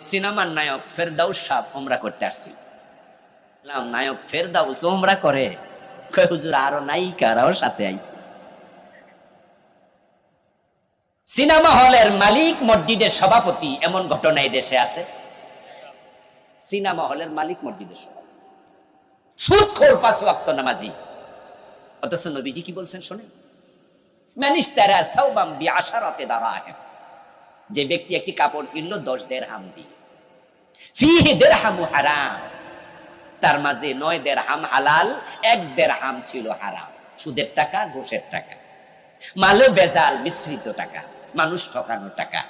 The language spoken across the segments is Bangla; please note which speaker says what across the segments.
Speaker 1: সিনেমার নায়ক ফেরদাউস সাহেব উমরা করতে আসছিল। নায়ক ফেরদাউস উমরা করে, কয় হুজুর আরো নায়িকারাও সাথে আইছে। সিনেমা হলের মালিক মসজিদের সভাপতি, এমন ঘটনা এই দেশে আছে? সিনেমা হলের মালিক মসজিদের সভাপতি, সুদখোর 5 ওয়াক্ত নামাজি। অথচ নবীজি কি বলছেন শোনেন, মানিশতারা সাওবাম বিআশারাতি দারাহিম, যে ব্যক্তি একটি কাপড় কিনলো 10 দিরহাম দিয়ে, ফিহি দিরহামু হারাম, তার মাঝে 9 দিরহাম হালাল, 1 দিরহাম ছিল হারাম, সুদের টাকা, ঘুষের টাকা, মালে বেজাল, মিশ্রিত টাকা, মানুষ ঠকানো টাকা।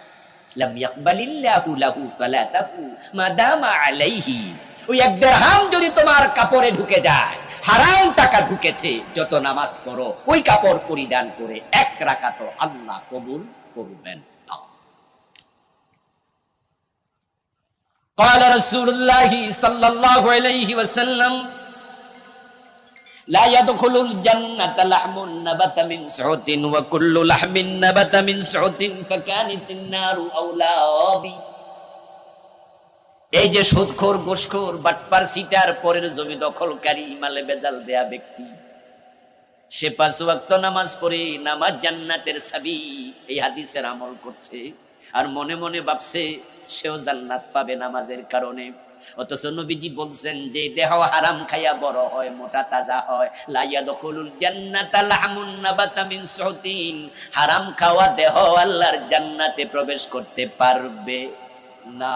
Speaker 1: লাম ইয়াকবালিল্লাহু লাহু সালাতাহু মা দামা আলাইহি, ওই 1 দিরহাম যদি তোমার কাপড়ে ঢুকে যায়, হারাম টাকা ঢুকেছে, যত নামাজ পড়ো ওই কাপড় পরিধান করে 1 রাকাতও আল্লাহ কবুল করবেন না। قال رسول الله صلى الله عليه وسلم لا يدخل الجنة لحم نبت من سعوت وكل لحم نبت من سعوت فكانت النار أولى بي। এই যে সুদখোর, ঘুষখোর, বাটপার, সিটার, পরের জমি দখলকারী, মালে বেজাল দেয়া ব্যক্তি, সে 5 ওয়াক্ত নামাজ পড়ে নামাজ জান্নাতের চাবি, এই হাদিসের আমল করছে, আর মনে মনে ভাবছে সেও জান্নাত পাবে নামাজের কারণে। অথচ নবীজি বলছেন যে দেহ হারাম খাইয়া বড় হয়, মোটা তাজা হয়, লা ইয়াদখুলুল জান্নাতা লাহমুন নাবাতা মিন সুতিন, হারাম খাওয়া দেহ আল্লাহর জান্নাতে প্রবেশ করতে পারবে না।